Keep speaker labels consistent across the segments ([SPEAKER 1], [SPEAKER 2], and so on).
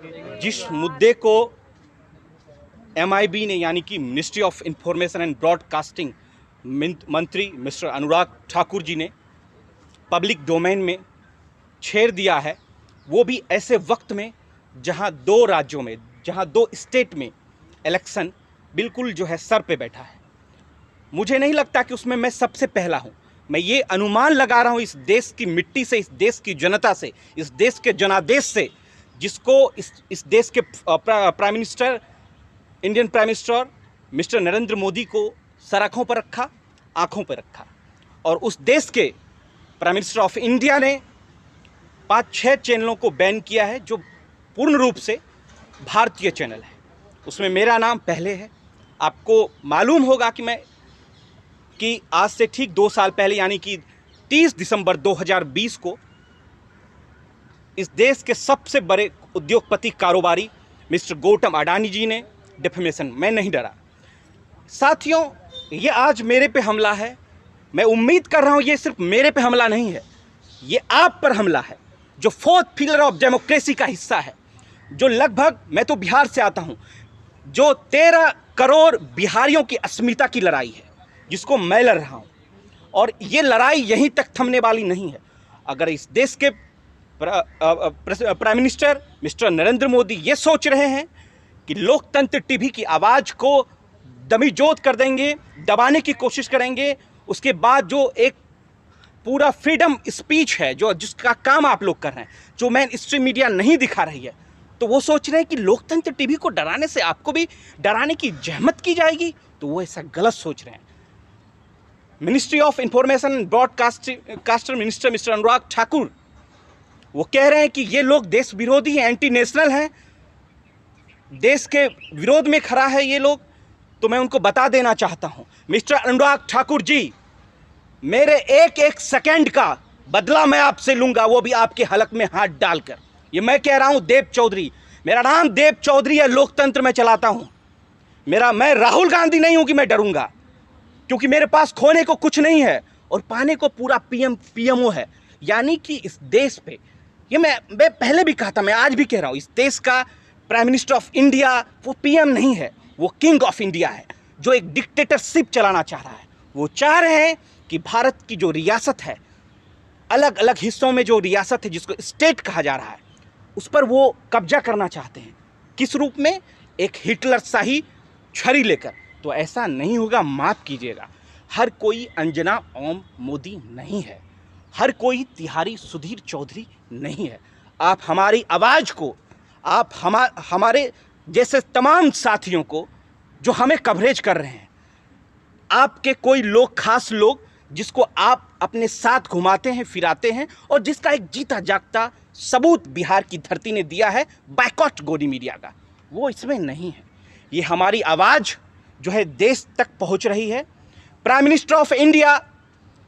[SPEAKER 1] जिस मुद्दे को MIB ने यानी कि ministry of information and broadcasting मंत्री मिस्टर अनुराग ठाकुर जी ने पब्लिक डोमेन में छेड़ दिया है, वो भी ऐसे वक्त में जहां दो राज्यों में, जहां दो स्टेट में इलेक्शन बिल्कुल जो है सर पे बैठा है। मुझे नहीं लगता कि उसमें मैं सबसे पहला हूं। मैं ये अनुमान लगा रहा हूं इस देश की मिट्टी से, इस देश की जनता से, इस देश के जनादेश से, जिसको इस देश के prime minister, Indian prime minister mister Narendra Modi को सराखों पर रखा, आंखों पर रखा, और उस देश के प्राइम मिनिस्टर ऑफ इंडिया ने 5-6 चैनलों को बैन किया है जो पूर्ण रूप से भारतीय चैनल है। उसमें मेरा नाम पहले है। आपको मालूम होगा कि आज से ठीक 2 साल पहले यानी कि 30 दिसंबर 2020 को इस देश के सबसे बड़े उद्योगपति कारोबारी मिस्टर गौतम अडानी जी ने डिफेमेशन, मैं नहीं डरा साथियों, ये आज मेरे पे हमला है। मैं उम्मीद कर रहा हूँ ये सिर्फ मेरे पे हमला नहीं है, ये आप पर हमला है, जो 4th पिलर ऑफ डेमोक्रेसी का हिस्सा है, जो लगभग, मैं तो बिहार से आता हूँ, जो 13 करोड़ बिहारियों की अस्मिता की लड़ाई है, जिसको मैं लड़ रहा हूँ। और ये लड़ाई यहीं तक थमने वाली नहीं है। अगर इस देश के prime minister mister Narendra Modi ये सोच रहे हैं कि लोकतंत्र टीवी की आवाज़ को दमीजोत कर देंगे, दबाने की कोशिश करेंगे, उसके बाद जो एक पूरा फ्रीडम स्पीच है जो जिसका काम आप लोग कर रहे हैं, जो मेन स्ट्रीम मीडिया नहीं दिखा रही है, तो वो सोच रहे हैं कि लोकतंत्र टीवी को डराने से आपको भी डराने की जहमत की जाएगी, तो वो ऐसा गलत सोच रहे हैं। Ministry of information and broadcaster minister mister Anurag Thakur वो कह रहे हैं कि ये लोग देश विरोधी हैं, एंटी नेशनल हैं, देश के विरोध में खड़ा है ये लोग। तो मैं उनको बता देना चाहता हूं, मिस्टर अनुराग ठाकुर जी, मेरे एक सेकंड का बदला मैं आपसे लूंगा, वो भी आपके हलक में हाथ डालकर। ये मैं कह रहा हूं, देव चौधरी, मेरा नाम देव चौधरी है, लोकतंत्र में चलाता हूं। मैं राहुल गांधी नहीं हूं कि मैं डरूंगा, क्योंकि मेरे पास खोने को कुछ नहीं है और पाने को पूरा PMO है। यानी कि इस देश पे, ये मैं पहले भी कहा था, मैं आज भी कह रहा हूं, इस देश का प्राइम मिनिस्टर ऑफ इंडिया वो PM नहीं है, वो किंग ऑफ इंडिया है, जो एक डिक्टेटरशिप चलाना चाह रहा है। वो चाह रहे हैं कि भारत की जो रियासत है, अलग अलग हिस्सों में जो रियासत है जिसको स्टेट कहा जा रहा है, उस पर वो कब्जा करना चाहते हैं। किस रूप में? एक हिटलर शाही छड़ी लेकर। तो ऐसा नहीं होगा, माफ़ कीजिएगा। हर कोई अंजना ओम मोदी नहीं है, हर कोई तिहारी सुधीर चौधरी नहीं है। आप हमारी आवाज़ को, आप हमारे जैसे तमाम साथियों को जो हमें कवरेज कर रहे हैं, आपके कोई लोग, खास लोग जिसको आप अपने साथ घुमाते हैं, फिराते हैं, और जिसका एक जीता जागता सबूत बिहार की धरती ने दिया है, बायकॉट गोदी मीडिया का, वो इसमें नहीं है। ये हमारी आवाज़ जो है देश तक पहुंच रही है। प्राइम मिनिस्टर ऑफ इंडिया,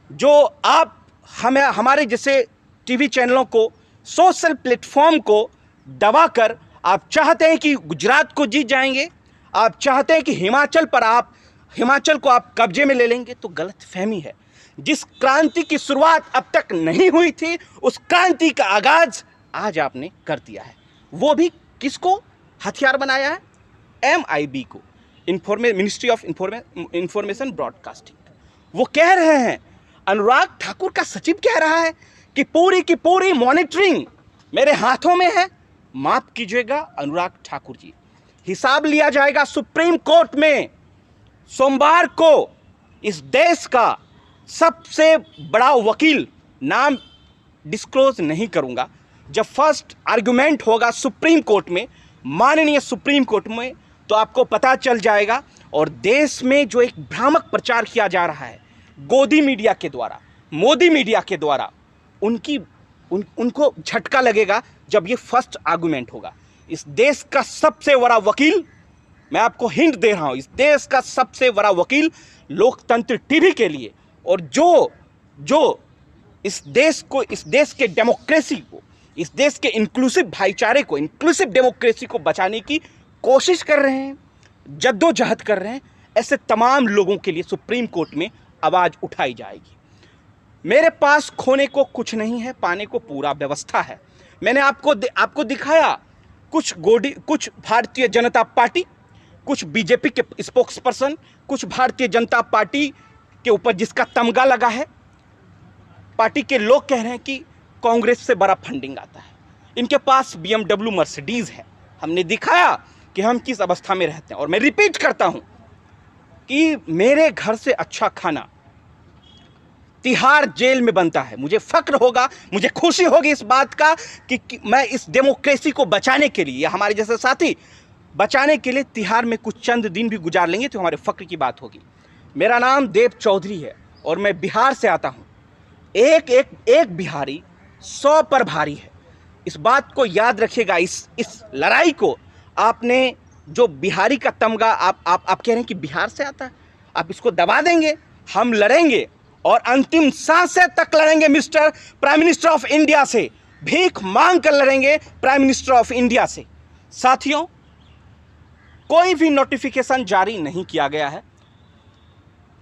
[SPEAKER 1] जो आप हमारे जैसे टीवी चैनलों को, सोशल प्लेटफॉर्म को दबाकर आप चाहते हैं कि गुजरात को जीत जाएंगे, आप चाहते हैं कि हिमाचल को आप कब्जे में ले लेंगे, तो गलत फहमी है। जिस क्रांति की शुरुआत अब तक नहीं हुई थी, उस क्रांति का आगाज आज आपने कर दिया है। वो भी किसको हथियार बनाया है? MIB को, मिनिस्ट्री ऑफ इंफॉर्मेशन ब्रॉडकास्टिंग। वो कह रहे हैं, अनुराग ठाकुर का सचिव कह रहा है कि पूरी की पूरी मॉनिटरिंग मेरे हाथों में है। माफ कीजिएगा अनुराग ठाकुर जी, हिसाब लिया जाएगा सुप्रीम कोर्ट में। सोमवार को इस देश का सबसे बड़ा वकील, नाम डिस्क्लोज नहीं करूंगा, जब फर्स्ट आर्गुमेंट होगा सुप्रीम कोर्ट में, माननीय सुप्रीम कोर्ट में, तो आपको पता चल जाएगा। और देश में जो एक भ्रामक प्रचार किया जा रहा है गोदी मीडिया के द्वारा, मोदी मीडिया के द्वारा, उनको झटका लगेगा जब ये फर्स्ट आर्गुमेंट होगा। इस देश का सबसे बड़ा वकील, मैं आपको हिंट दे रहा हूं, इस देश का सबसे बड़ा वकील लोकतंत्र टीवी के लिए, और जो इस देश के डेमोक्रेसी को, इस देश के इंक्लूसिव भाईचारे को, इंक्लूसिव डेमोक्रेसी को बचाने की कोशिश कर रहे हैं, जद्दोजहद कर रहे हैं, ऐसे तमाम लोगों के लिए सुप्रीम कोर्ट में आवाज़ उठाई जाएगी। मेरे पास खोने को कुछ नहीं है, पाने को पूरा व्यवस्था है। मैंने आपको दिखाया कुछ भारतीय जनता पार्टी, कुछ बीजेपी के स्पोक्स पर्सन, कुछ भारतीय जनता पार्टी के ऊपर जिसका तमगा लगा है, पार्टी के लोग कह रहे हैं कि कांग्रेस से बड़ा फंडिंग आता है। इनके पास BMW मर्सिडीज है। हमने दिखाया कि हम किस अवस्था में रहते हैं। और मैं रिपीट करता हूं कि मेरे घर से अच्छा खाना तिहाड़ जेल में बनता है। मुझे फक्र होगा, मुझे खुशी होगी इस बात का कि मैं इस डेमोक्रेसी को बचाने के लिए, या हमारे जैसे साथी बचाने के लिए तिहाड़ में कुछ चंद दिन भी गुजार लेंगे तो हमारे फक्र की बात होगी। मेरा नाम देव चौधरी है और मैं बिहार से आता हूँ। एक बिहारी 100 पर भारी है। इस बात को याद रखिएगा। इस लड़ाई को आपने जो बिहारी का तमगा आप कह रहे हैं कि बिहार से आता है, आप इसको दबा देंगे। हम लड़ेंगे और अंतिम सांसें तक लड़ेंगे mister prime minister of India से, भीख मांग कर लड़ेंगे प्राइम मिनिस्टर ऑफ इंडिया से। साथियों, कोई भी नोटिफिकेशन जारी नहीं किया गया है।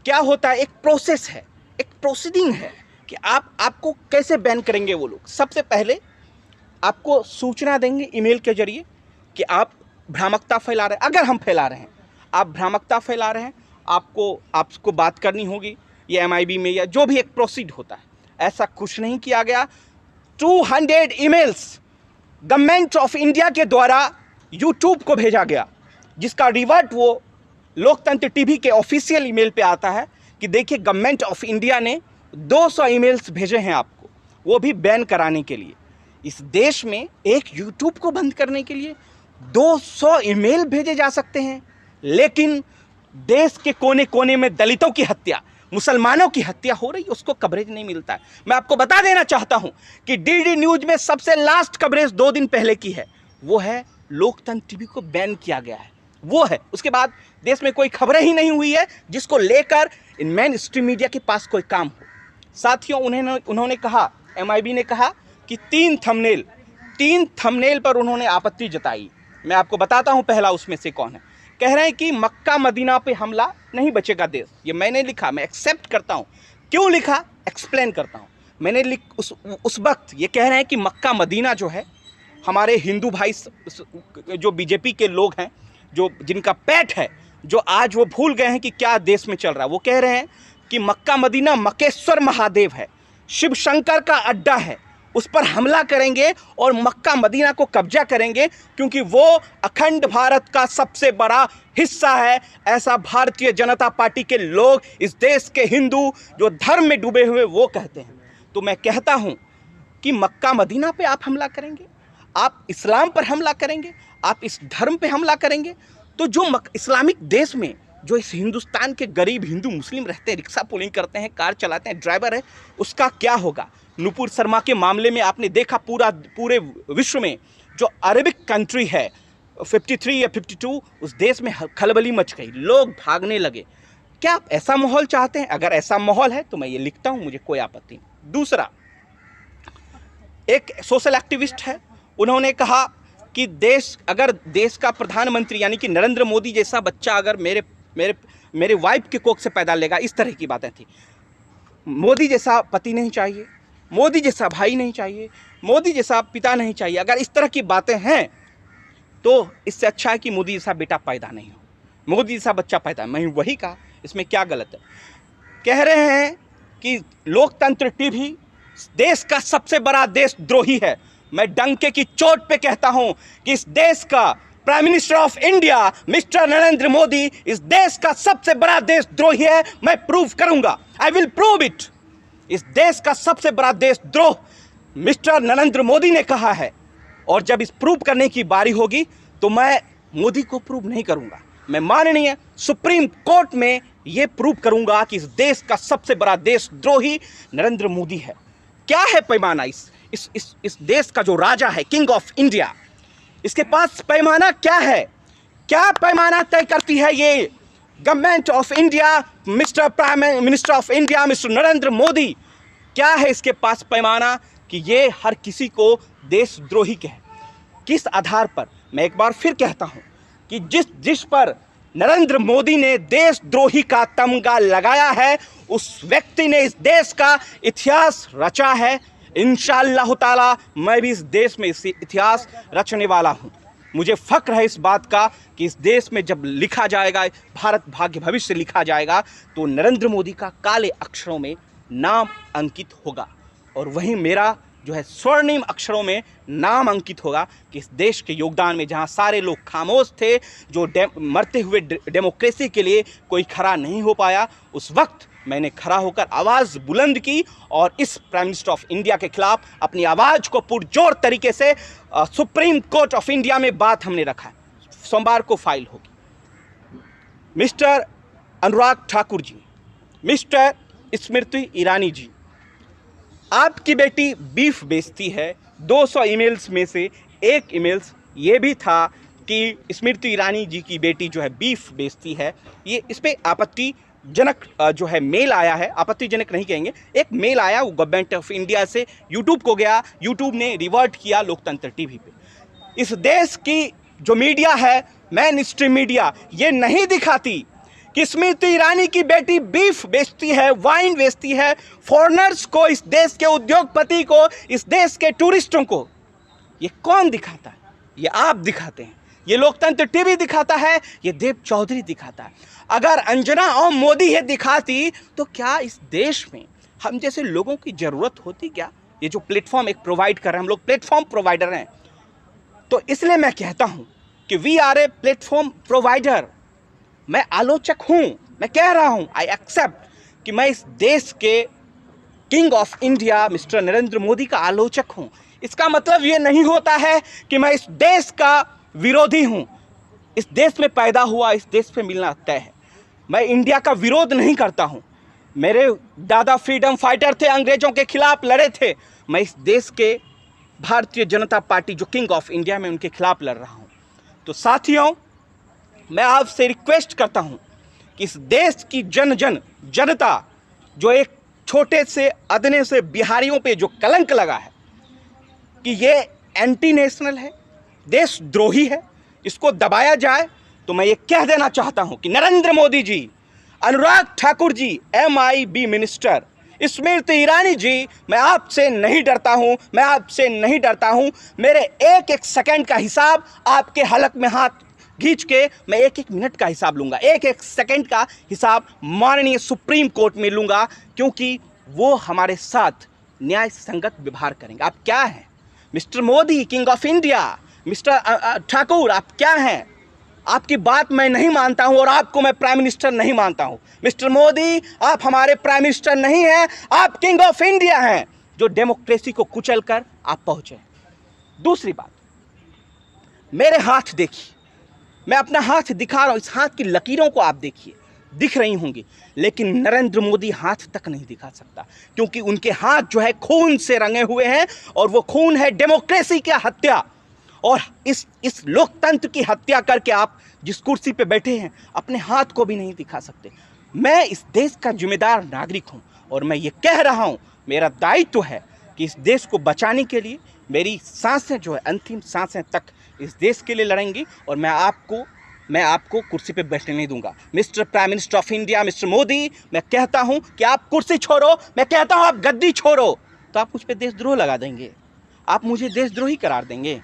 [SPEAKER 1] क्या होता है, एक प्रोसेस है, एक प्रोसीडिंग है कि आपको कैसे बैन करेंगे वो लोग। सबसे पहले आपको सूचना देंगे ईमेल के जरिए कि आप भ्रामकता फैला रहे हैं। अगर हम फैला रहे हैं, आप भ्रामकता फैला रहे हैं, आपको बात करनी होगी ये MIB में या जो भी एक प्रोसीड होता है। ऐसा कुछ नहीं किया गया। 200 ईमेल्स गवर्नमेंट ऑफ इंडिया के द्वारा यूट्यूब को भेजा गया, जिसका रिवर्ट वो लोकतंत्र टीवी के ऑफिशियल ईमेल पे आता है कि देखिए गवर्नमेंट ऑफ इंडिया ने 200 ईमेल्स भेजे हैं आपको, वो भी बैन कराने के लिए। इस देश में एक यूट्यूब को बंद करने के लिए 200 ईमेल भेजे जा सकते हैं, लेकिन देश के कोने कोने में दलितों की हत्या, मुसलमानों की हत्या हो रही, उसको कवरेज नहीं मिलता है। मैं आपको बता देना चाहता हूं कि DD न्यूज में सबसे लास्ट कवरेज 2 दिन पहले की है, वो है लोकतंत्र टीवी को बैन किया गया है, वो है। उसके बाद देश में कोई खबरें ही नहीं हुई है जिसको लेकर इन मेन स्ट्रीम मीडिया के पास कोई काम हो। साथियों, उन्होंने कहा, MIB ने कहा कि 3 थंबनेल पर उन्होंने आपत्ति जताई। मैं आपको बताता हूं पहला उसमें से कौन है। कह रहे हैं कि मक्का मदीना पे हमला नहीं बचेगा देश। ये मैंने लिखा, मैं एक्सेप्ट करता हूं। क्यों लिखा, एक्सप्लेन करता हूं। मैंने उस वक्त ये कह रहे हैं कि मक्का मदीना जो है, हमारे हिंदू भाई जो बीजेपी के लोग हैं, जो जिनका पेट है, जो आज वो भूल गए हैं कि क्या देश में चल रहा है, वो कह रहे हैं कि मक्का मदीना मकेश्वर महादेव है, शिव शंकर का अड्डा है, उस पर हमला करेंगे और मक्का मदीना को कब्जा करेंगे क्योंकि वो अखंड भारत का सबसे बड़ा हिस्सा है। ऐसा भारतीय जनता पार्टी के लोग, इस देश के हिंदू जो धर्म में डूबे हुए, वो कहते हैं। तो मैं कहता हूं कि मक्का मदीना पे आप हमला करेंगे, आप इस्लाम पर हमला करेंगे, आप इस धर्म पे हमला करेंगे, तो जो इस्लामिक देश में जो इस हिंदुस्तान के गरीब हिंदू मुस्लिम रहते हैं, रिक्शा पुलिंग करते हैं, कार चलाते हैं, ड्राइवर है, उसका क्या होगा। नुपुर शर्मा के मामले में आपने देखा, पूरे विश्व में जो अरेबिक कंट्री है 53 या 52, उस देश में खलबली मच गई, लोग भागने लगे। क्या आप ऐसा माहौल चाहते हैं? अगर ऐसा माहौल है तो मैं ये लिखता हूं, मुझे कोई आपत्ति नहीं। दूसरा, एक सोशल एक्टिविस्ट है, उन्होंने कहा कि अगर देश का प्रधानमंत्री यानी कि नरेंद्र मोदी जैसा बच्चा अगर मेरे वाइफ के कोख से पैदा लेगा, इस तरह की बातें थी। मोदी जैसा पति नहीं चाहिए, मोदी जैसा भाई नहीं चाहिए, मोदी जैसा पिता नहीं चाहिए। अगर इस तरह की बातें हैं तो इससे अच्छा है कि मोदी जैसा बेटा पैदा नहीं हो, मोदी जैसा बच्चा पैदा। मैं वही कहा, इसमें क्या गलत है। कह रहे हैं कि लोकतंत्र टीवी देश का सबसे बड़ा देशद्रोही है। मैं डंके की चोट पे कहता हूं कि इस देश का prime minister of India mister Narendra Modi इस देश का सबसे बड़ा देशद्रोही है। मैं प्रूव करूंगा, आई विल प्रूव इट। इस देश का सबसे बड़ा देशद्रोह मिस्टर नरेंद्र मोदी ने कहा है, और जब इस प्रूव करने की बारी होगी तो मैं मोदी को प्रूव नहीं करूंगा, मैं माननीय सुप्रीम कोर्ट में यह प्रूव करूंगा कि इस देश का सबसे बड़ा देशद्रोही नरेंद्र मोदी है। क्या है पैमाना इस देश का जो राजा है, किंग ऑफ इंडिया, इसके पास पैमाना क्या है? क्या पैमाना तय करती है ये government of India, mister prime minister of India mister Narendra Modi? क्या है इसके पास पैमाना कि ये हर किसी को देशद्रोही कहे? किस आधार पर? मैं एक बार फिर कहता हूं कि जिस पर नरेंद्र मोदी ने देशद्रोही का तमगा लगाया है, उस व्यक्ति ने इस देश का इतिहास रचा है। इंशाअल्लाह ताला मैं भी इस देश में इस इतिहास रचने वाला हूं। मुझे फ़ख्र है इस बात का कि इस देश में जब लिखा जाएगा, भारत भाग्य भविष्य लिखा जाएगा, तो नरेंद्र मोदी का काले अक्षरों में नाम अंकित होगा। और वहीं मेरा जो है स्वर्णिम अक्षरों में नाम अंकित होगा कि इस देश के योगदान में जहां सारे लोग खामोश थे, जो मरते हुए डेमोक्रेसी के लिए कोई खड़ा नहीं हो पाया, उस वक्त मैंने खड़ा होकर आवाज़ बुलंद की और इस प्राइम मिनिस्टर ऑफ इंडिया के खिलाफ अपनी आवाज़ को पुरजोर तरीके से सुप्रीम कोर्ट ऑफ इंडिया में बात हमने रखा है। सोमवार को फाइल होगी। मिस्टर अनुराग ठाकुर जी, मिस्टर स्मृति ईरानी जी, आपकी बेटी बीफ बेचती है। 200 ईमेल्स में से एक ईमेल्स ये भी था कि स्मृति ईरानी जी की बेटी जो है बीफ बेचती है। ये इस पर आपत्तिजनक जो है मेल आया है, आपत्तिजनक नहीं कहेंगे, एक मेल आया, वो गवर्नमेंट ऑफ इंडिया से यूट्यूब को गया, यूट्यूब ने रिवर्ट किया लोकतंत्र टीवी पे। इस देश की जो मीडिया है, मेन स्ट्रीम मीडिया, ये नहीं दिखाती कि स्मृति ईरानी की बेटी बीफ बेचती है, वाइन बेचती है, फॉरेनर्स को, इस देश के उद्योगपति को, इस देश के टूरिस्टों को। ये कौन दिखाता है? ये आप दिखाते हैं, ये लोकतंत्र टीवी दिखाता है, ये देव चौधरी दिखाता है। अगर अंजना और मोदी ये दिखाती तो क्या इस देश में हम जैसे लोगों की ज़रूरत होती क्या? ये जो प्लेटफॉर्म एक प्रोवाइड कर रहे हैं, हम लोग प्लेटफॉर्म प्रोवाइडर हैं, तो इसलिए मैं कहता हूँ कि we are a platform provider. मैं आलोचक हूँ, मैं कह रहा हूँ, आई एक्सेप्ट कि मैं इस देश के king of India mister Narendra Modi का आलोचक हूँ। इसका मतलब ये नहीं होता है कि मैं इस देश का विरोधी हूँ। इस देश में पैदा हुआ, इस देश पे मिलना तय है। मैं इंडिया का विरोध नहीं करता हूँ। मेरे दादा फ्रीडम फाइटर थे, अंग्रेज़ों के खिलाफ लड़े थे। मैं इस देश के भारतीय जनता पार्टी जो किंग ऑफ इंडिया में, उनके खिलाफ लड़ रहा हूँ। तो साथियों, मैं आपसे रिक्वेस्ट करता हूं कि इस देश की जनता जो एक छोटे से अदने से बिहारियों पे जो कलंक लगा है कि ये एंटी नेशनल है, देशद्रोही है, इसको दबाया जाए, तो मैं ये कह देना चाहता हूं कि नरेंद्र मोदी जी, अनुराग ठाकुर जी, MIB मिनिस्टर, स्मृति ईरानी जी, मैं आपसे नहीं डरता हूं, मैं आपसे नहीं डरता हूं। मेरे एक एक सेकंड का हिसाब आपके हलक में हाथ खींच के मैं एक एक मिनट का हिसाब लूंगा, एक एक सेकंड का हिसाब माननीय सुप्रीम कोर्ट में लूंगा, क्योंकि वो हमारे साथ न्याय संगत व्यवहार करेंगे। आप क्या हैं mister Modi, king of India? Mister Thakur, आप क्या हैं? आपकी बात मैं नहीं मानता हूं और आपको मैं प्राइम मिनिस्टर नहीं मानता हूं। मिस्टर मोदी, आप हमारे प्राइम मिनिस्टर नहीं हैं, आप किंग ऑफ इंडिया हैं, जो डेमोक्रेसी को कुचल कर आप पहुंचे। दूसरी बात, मेरे हाथ देखिए, मैं अपना हाथ दिखा रहा हूं, इस हाथ की लकीरों को आप देखिए, दिख रही होंगी, लेकिन नरेंद्र मोदी हाथ तक नहीं दिखा सकता, क्योंकि उनके हाथ जो है खून से रंगे हुए हैं, और वो खून है डेमोक्रेसी की हत्या। और इस लोकतंत्र की हत्या करके आप जिस कुर्सी पे बैठे हैं, अपने हाथ को भी नहीं दिखा सकते। मैं इस देश का जिम्मेदार नागरिक हूं, और मैं ये कह रहा हूं, मेरा दायित्व है कि इस देश को बचाने के लिए मेरी सांसें जो है, अंतिम सांसें तक इस देश के लिए लड़ेंगी, और मैं आपको कुर्सी पे बैठने नहीं दूंगा। Mister prime minister of India, mister Modi, मैं कहता हूं कि आप कुर्सी छोड़ो, मैं कहता हूं आप गद्दी छोड़ो, तो आप मुझ पे देशद्रोह लगा देंगे, आप मुझे देशद्रोही करार देंगे।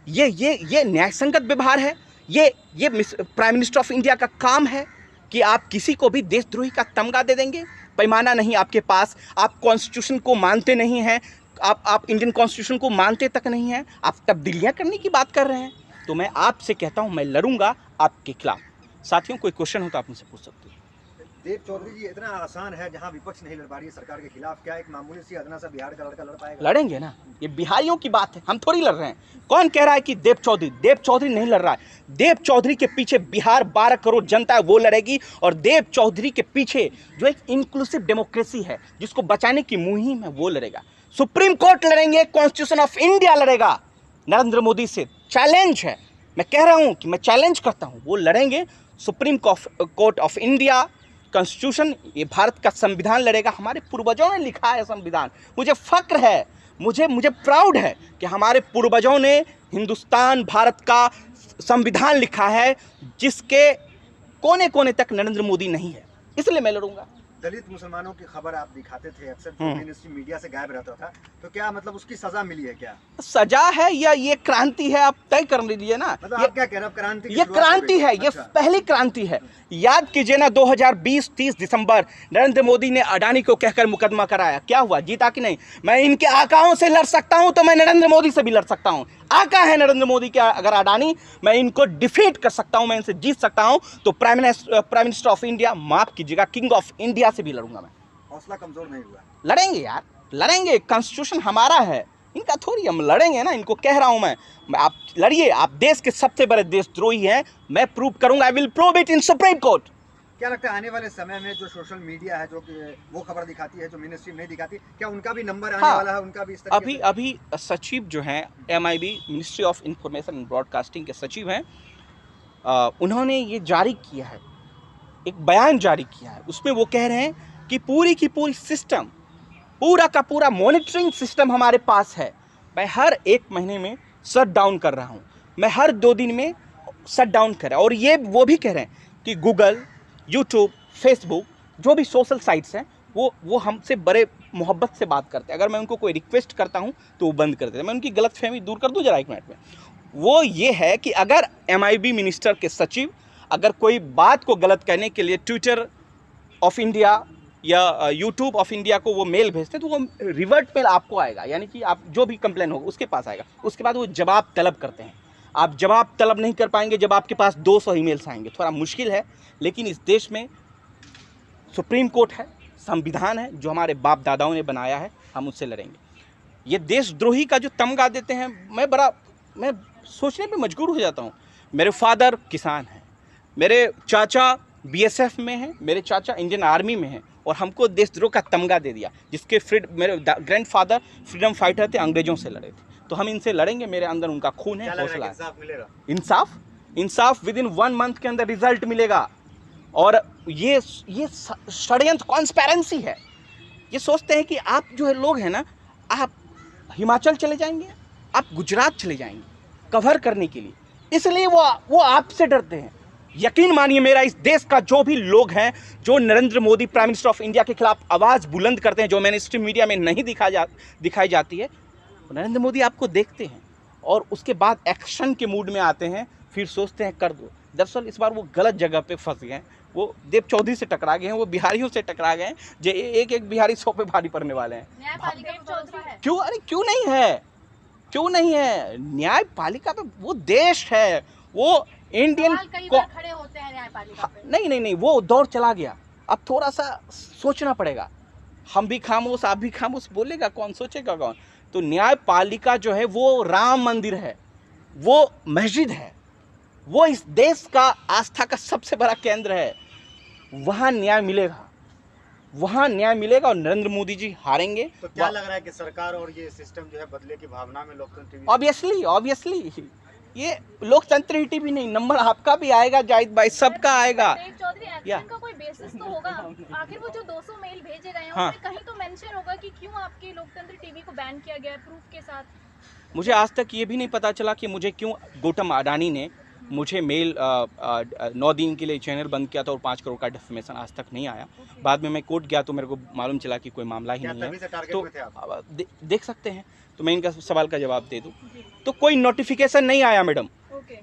[SPEAKER 1] ये न्यायसंगत व्यवहार है? ये प्राइम मिनिस्टर ऑफ इंडिया का काम है कि आप किसी को भी देशद्रोही का तमगा दे देंगे? पैमाना नहीं आपके पास, आप कॉन्स्टिट्यूशन को मानते नहीं हैं, आप इंडियन कॉन्स्टिट्यूशन को मानते तक नहीं हैं, आप तब्दीलियां करने की बात कर रहे हैं। तो मैं आपसे कहता हूं, मैं लड़ूंगा आपके खिलाफ। साथियों, कोई क्वेश्चन हो तो आप मुझसे पूछ सकते हैं।
[SPEAKER 2] देव चौधरी जी, इतना आसान है जहां विपक्ष नहीं लड़ पा रही है सरकार के खिलाफ, क्या एक मामूली सी अदना सा बिहार का लड़का लड़ पाएगा?
[SPEAKER 1] लड़ेंगे ना, ये बिहारियों की बात है, हम थोड़ी लड़ रहे हैं। कौन कह रहा है कि देव चौधरी नहीं लड़ रहा है? देव चौधरी के पीछे बिहार 12 करोड़ जनता है, वो लड़ेगी, और देव चौधरी के पीछे जो एक इंक्लूसिव डेमोक्रेसी है, जिसको बचाने की मुहिम है, वो लड़ेगा। सुप्रीम कोर्ट लड़ेंगे, कॉन्स्टिट्यूशन ऑफ इंडिया लड़ेगा। नरेंद्र मोदी से चैलेंज है, मैं कह रहा हूं कि मैं चैलेंज करता हूं, वो लड़ेंगे। Supreme court of India, constitution, ये भारत का संविधान लड़ेगा। हमारे पूर्वजों ने लिखा है संविधान, मुझे फक्र है, मुझे प्राउड है कि हमारे पूर्वजों ने हिंदुस्तान, भारत का संविधान लिखा है, जिसके कोने कोने तक नरेंद्र मोदी नहीं है। इसलिए मैं लड़ूंगा।
[SPEAKER 2] दलित मुसलमानों की खबर आप दिखाते थे अक्सर, जो मिनिस्ट्री मीडिया से गायब रहता था, तो क्या मतलब उसकी सजा मिली है क्या?
[SPEAKER 1] सजा है या ये क्रांति है, आप तय कर लीजिए ना।
[SPEAKER 2] मतलब आप क्या कह रहे हैं, अब क्रांति की
[SPEAKER 1] ये
[SPEAKER 2] शुरुआत हो
[SPEAKER 1] क्रांति
[SPEAKER 2] गई?
[SPEAKER 1] है, ये
[SPEAKER 2] अच्छा।
[SPEAKER 1] पहली क्रांति है। याद कीजिए ना, 2020-30 दिसंबर नरेंद्र मोदी ने अडानी को कहकर मुकदमा कराया, क्या हुआ, जीता कि नहीं? मैं इनके आकाओं से लड़ सकता हूं तो मैं नरेंद्र मोदी से भी लड़ सकता हूं। आका है नरेंद्र मोदी के अगर अडानी, मैं इनको डिफीट कर सकता हूं, मैं इनसे जीत सकता हूं। तो प्राइम मिनिस्टर ऑफ इंडिया, माफ कीजिएगा, किंग ऑफ इंडिया से भी लड़ूंगा मैं।
[SPEAKER 2] हौसला कमजोर नहीं हुआ?
[SPEAKER 1] लड़ेंगे यार, लड़ेंगे, कॉन्स्टिट्यूशन हमारा है, इनका थोड़ी, हम लड़ेंगे ना, इनको कह रहा हूं मैं। आप लड़िए, आप देश के सबसे बड़े देशद्रोही हैं, मैं प्रूव करूंगा, I will prove it in supreme court.
[SPEAKER 2] क्या लगता है आने वाले समय में जो सोशल मीडिया है, जो कि वो खबर दिखाती है जो मिनिस्ट्री नहीं दिखाती, क्या उनका भी नंबर आने वाला है, उनका भी इस तरीके से?
[SPEAKER 1] अभी सचिव जो हैं MIB, ministry of information and broadcasting के सचिव हैं, उन्होंने ये जारी किया है, एक बयान जारी किया है, उसमें वो कह रहे हैं कि पूरी की पूरी सिस्टम, पूरा का पूरा मॉनिटरिंग सिस्टम हमारे पास है। मैं हर 1 महीने में शट डाउन कर रहा हूँ, मैं हर 2 दिन में शट डाउन कर रहा हूँ। और ये वो भी कह रहे हैं कि गूगल, यूट्यूब, फेसबुक, जो भी सोशल साइट्स हैं, वो हमसे बड़े मोहब्बत से बात करते हैं। अगर मैं उनको कोई रिक्वेस्ट करता हूँ तो वो बंद कर देते हैं। मैं उनकी गलतफहमी दूर कर दूँ जरा 1 मिनट में। वो ये है कि अगर MIB मिनिस्टर के सचिव अगर कोई बात को गलत कहने के लिए ट्विटर ऑफ इंडिया या यूट्यूब ऑफ इंडिया को वो मेल भेजते, तो वो रिवर्ट मेल आपको आएगा, यानी कि आप जो भी कंप्लेन होगा उसके पास आएगा। उसके बाद वो जवाब तलब करते हैं। आप जवाब तलब नहीं कर पाएंगे जब आपके पास 200 ईमेल्स आएंगे, थोड़ा मुश्किल है। लेकिन इस देश में सुप्रीम कोर्ट है, संविधान है, जो हमारे बाप दादाओं ने बनाया है, हम उससे लड़ेंगे। ये देशद्रोही का जो तमगा देते हैं, मैं सोचने पे मजबूर हो जाता हूँ। मेरे फादर किसान हैं, मेरे चाचा BSF में हैं, मेरे चाचा इंडियन आर्मी में हैं, और हमको देशद्रोह का तमगा दे दिया, जिसके मेरे ग्रैंडफादर फ्रीडम फाइटर थे, अंग्रेजों से लड़े थे। तो हम इनसे लड़ेंगे, मेरे अंदर उनका खून है, हौसला है।
[SPEAKER 2] इंसाफ मिलेगा?
[SPEAKER 1] इंसाफ विद इन 1 मंथ के अंदर रिजल्ट मिलेगा। और ये षड्यंत्र, कॉन्स्पेरेंसी है। ये सोचते हैं कि आप जो है लोग हैं ना, आप हिमाचल चले जाएंगे, आप गुजरात चले जाएंगे कवर करने के लिए, इसलिए वो आपसे डरते हैं। यकीन मानिए मेरा, इस देश का जो भी लोग हैं, जो Narendra Modi prime minister of India के खिलाफ आवाज़ बुलंद करते हैं, जो मेनस्ट्रीम मीडिया में नहीं दिखाई जाती है, नरेंद्र मोदी आपको देखते हैं और उसके बाद एक्शन के मूड में आते हैं, फिर सोचते हैं कर दो। दरअसल इस बार वो गलत जगह पे फंस गए हैं। वो देव चौधरी से टकरा गए हैं, वो बिहारियों से टकरा गए हैं, जो एक बिहारी 100 पे भारी पड़ने वाले हैं। क्यों? अरे क्यों नहीं है न्यायपालिका पे? वो देश है, वो इंडियन
[SPEAKER 3] खड़े होते हैं न्यायपालिका पे।
[SPEAKER 1] नहीं, वो दौर चला गया। अब थोड़ा सा सोचना पड़ेगा। हम भी खामोश, आप भी खामोश, बोलेगा कौन, सोचेगा कौन? तो न्यायपालिका जो है वो राम मंदिर है, वो मस्जिद है, वो इस देश का आस्था का सबसे बड़ा केंद्र है। वहाँ न्याय मिलेगा और नरेंद्र मोदी जी हारेंगे।
[SPEAKER 2] तो क्या लग रहा है कि सरकार और ये सिस्टम जो है बदले की भावना में लोकतंत्र टीवी?
[SPEAKER 1] ऑब्वियसली ये लोकतंत्र ही टीवी नहीं, नंबर आपका भी आएगा, जाहिद भाई, सबका आएगा।
[SPEAKER 3] चौधरी, एक्शन का कोई बेसिस तो होगा। आखिर वो जो 200 मेल भेजे गए हैं,
[SPEAKER 1] हाँ,
[SPEAKER 3] उसमें कहीं तो मेंशन होगा कि क्यों आपके लोकतंत्र टीवी को बैन किया गया है, प्रूफ के साथ।
[SPEAKER 1] मुझे आज तक ये भी नहीं पता चला कि मुझे क्यों गौतम अडानी ने मुझे मेल 9 दिन के लिए चैनल बंद किया था और 5 करोड़ का डिफेमेशन आज तक नहीं आया। बाद में मैं कोर्ट गया तो मेरे को मालूम चला कि कोई मामला ही नहीं है। तो देख सकते हैं, तो मैं इनका सवाल का जवाब दे दूं, तो कोई नोटिफिकेशन नहीं आया मैडम।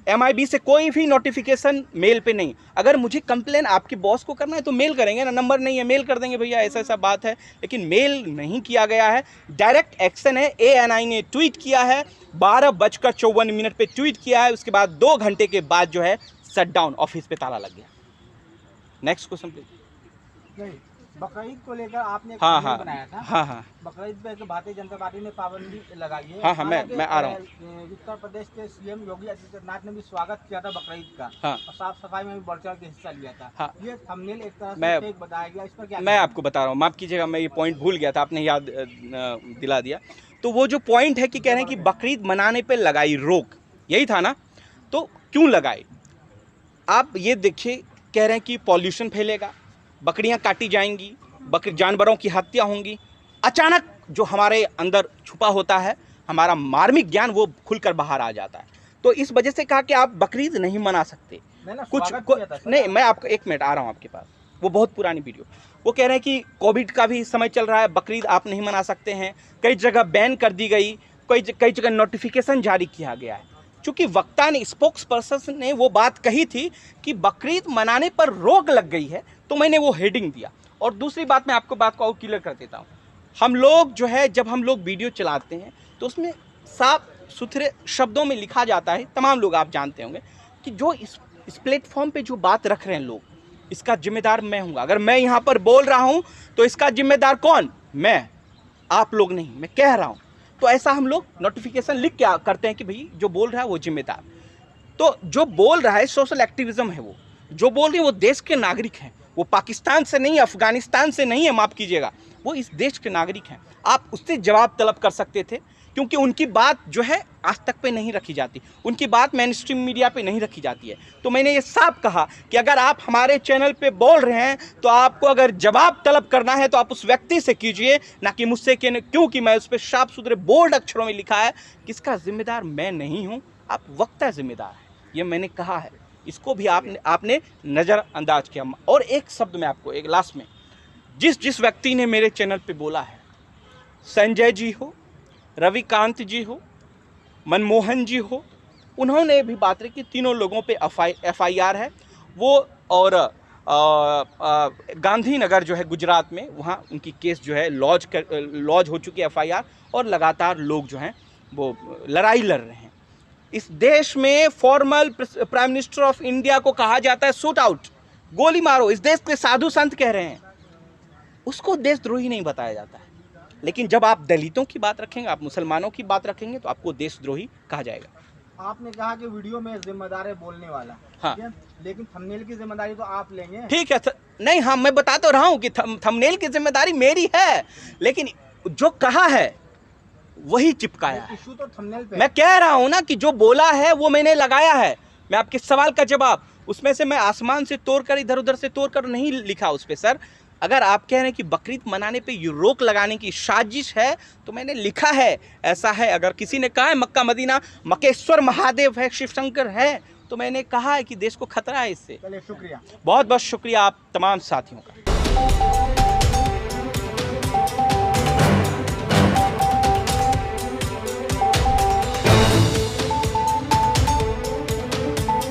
[SPEAKER 1] MIB से कोई भी नोटिफिकेशन मेल पे नहीं। अगर मुझे कंप्लेन आपके बॉस को करना है तो मेल करेंगे ना, नंबर नहीं है मेल कर देंगे, भैया ऐसा बात है। लेकिन मेल नहीं किया गया है, डायरेक्ट एक्शन है। ANI ने ट्वीट किया है, 12:54 पे ट्वीट किया है, उसके बाद 2 घंटे के बाद जो है शट डाउन, ऑफिस पे ताला लग गया। Next question please.
[SPEAKER 4] बकरीद को लेकर आपने एक
[SPEAKER 1] हाँ
[SPEAKER 4] बनाया था।
[SPEAKER 1] हाँ
[SPEAKER 4] बकरीद पे भारतीय जनता पार्टी ने पाबंदी लगाई है।
[SPEAKER 1] हाँ, मैं आ रहा हूँ।
[SPEAKER 4] उत्तर प्रदेश के CM योगी आदित्यनाथ ने भी स्वागत किया था बकरीद का,
[SPEAKER 1] हाँ,
[SPEAKER 4] और साफ सफाई में भी बढ़ चढ़ के हिस्सा लिया था।
[SPEAKER 1] हाँ,
[SPEAKER 4] ये थंबनेल एक तरह
[SPEAKER 1] मैं-
[SPEAKER 4] से फेक बताया गया, इस पर क्या?
[SPEAKER 1] मैं आपको बता रहा हूँ, माफ़ कीजिएगा, मैं ये पॉइंट भूल गया था, आपने याद दिला दिया। तो वो जो पॉइंट है कि कह रहे हैं कि बकरीद मनाने पे लगाई रोक, यही था ना? तो क्यों लगाई? आप ये देखिए, कह रहे हैं कि पॉल्यूशन फैलेगा, बकरियां काटी जाएंगी, जानवरों की हत्या होंगी। अचानक जो हमारे अंदर छुपा होता है, हमारा मार्मिक ज्ञान, वो खुलकर बाहर आ जाता है। तो इस वजह से कहा कि आप बकरीद नहीं मना सकते। कुछ नहीं, मैं आपको 1 मिनट आ रहा हूँ आपके पास, वो बहुत पुरानी वीडियो। वो कह रहे हैं कि कोविड का भी समय चल रहा है, बकरीद आप नहीं मना सकते हैं, कई जगह बैन कर दी गई, कई जगह नोटिफिकेशन जारी किया गया है। चूँकि वक्ता ने, स्पोक्स पर्सन ने वो बात कही थी कि बकरीद मनाने पर रोक लग गई है, तो मैंने वो हेडिंग दिया। और दूसरी बात, मैं आपको बात को और क्लियर कर देता हूँ। हम लोग जो है, जब हम लोग वीडियो चलाते हैं तो उसमें साफ सुथरे शब्दों में लिखा जाता है, तमाम लोग आप जानते होंगे, कि जो इस प्लेटफॉर्म पे जो बात रख रहे हैं लोग, इसका जिम्मेदार मैं हूँ। अगर मैं यहाँ पर बोल रहा हूँ तो इसका जिम्मेदार कौन? मैं, आप लोग नहीं, मैं कह रहा हूँ। तो ऐसा हम लोग नोटिफिकेशन लिख के करते हैं कि भाई जो बोल रहा है वो जिम्मेदार। तो जो बोल रहा है सोशल एक्टिविज्म है, वो जो बोल रहे हैं वो देश के नागरिक हैं, वो पाकिस्तान से नहीं, अफगानिस्तान से नहीं है, माफ़ कीजिएगा, वो इस देश के नागरिक हैं। आप उससे जवाब तलब कर सकते थे, क्योंकि उनकी बात जो है आज तक पे नहीं रखी जाती, उनकी बात मेन स्ट्रीम मीडिया पे नहीं रखी जाती है। तो मैंने ये साफ कहा कि अगर आप हमारे चैनल पे बोल रहे हैं तो आपको अगर जवाब तलब करना है तो आप उस व्यक्ति से कीजिए, ना कि मुझसे, क्योंकि मैं उस पर साफ सुथरे बोल्ड अक्षरों में लिखा है कि इसका जिम्मेदार मैं नहीं हूँ, आप वक्ता जिम्मेदार है। ये मैंने कहा है, इसको भी आपने नज़रअंदाज किया। और एक शब्द मैं आपको, एक लास्ट में, जिस व्यक्ति ने मेरे चैनल पे बोला है, संजय जी हो, रविकांत जी हो, मनमोहन जी हो, उन्होंने भी बात रही कि तीनों लोगों पे FIR है वो, और गांधीनगर जो है गुजरात में, वहाँ उनकी केस जो है लॉज हो चुकी है FIR, और लगातार लोग जो हैं वो लड़ाई लड़ रहे हैं। इस देश में formal prime minister of India को कहा जाता है शूट आउट, गोली मारो। इस देश के साधु संत कह रहे हैं, उसको देशद्रोही नहीं बताया जाता है। लेकिन जब आप दलितों की बात रखेंगे, आप मुसलमानों की बात रखेंगे, तो आपको देशद्रोही कहा जाएगा।
[SPEAKER 4] आपने कहा कि वीडियो में जिम्मेदार है बोलने वाला,
[SPEAKER 1] हाँ,
[SPEAKER 4] ठीक है? लेकिन थंबनेल की जिम्मेदारी तो आप लेंगे।
[SPEAKER 1] ठीक है, नहीं, हाँ, मैं बता तो रहा हूँ कि थंबनेल की जिम्मेदारी मेरी है, लेकिन जो कहा है वही चिपकाया है।
[SPEAKER 4] इशू तो थंबनेल पे।
[SPEAKER 1] मैं कह रहा हूँ ना कि जो बोला है वो मैंने लगाया है। मैं आपके सवाल का जवाब, उसमें से मैं आसमान से तोड़कर, इधर उधर से तोड़कर नहीं लिखा उस पर। सर, अगर आप कह रहे हैं कि बकरीद मनाने पे ये रोक लगाने की साजिश है, तो मैंने लिखा है ऐसा है। अगर किसी ने कहा है मक्का मदीना मकेश्वर महादेव है, शिव शंकर है, तो मैंने कहा है कि देश को खतरा है इससे।
[SPEAKER 4] चलिए, शुक्रिया,
[SPEAKER 1] बहुत बहुत शुक्रिया आप तमाम साथियों का।